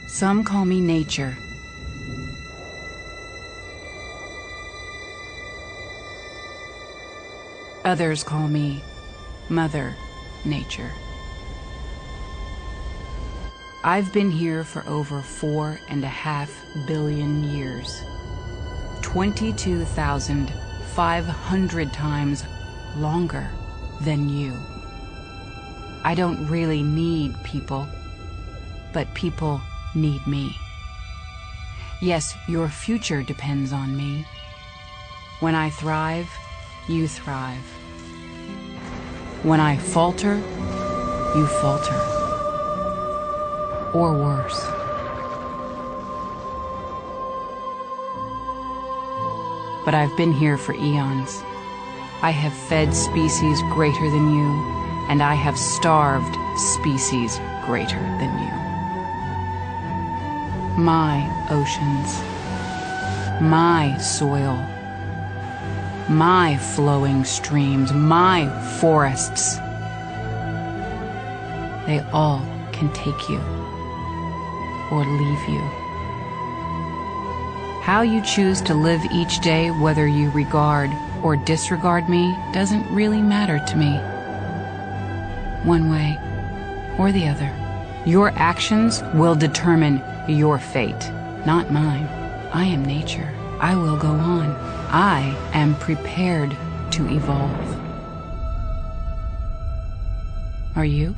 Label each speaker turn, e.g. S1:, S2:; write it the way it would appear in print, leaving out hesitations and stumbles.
S1: Some call me nature. Others call me Mother Nature. I've been here for over 4.5 billion years. 22,500 times longer than you. I don't really need people, but people need me. Yes, your future depends on me. When I thrive, you thrive. When I falter, you falter. Or worse. But I've been here for eons. I have fed species greater than you, and I have starved species greater than you. My oceans, my soil, my flowing streams, my forests, they all can take you or leave you. How you choose to live each day, whether you regard or disregard me, doesn't really matter to me. One way or the other. Your actions will determine your fate, not mine. I am nature. I will go on. I am prepared to evolve. Are you?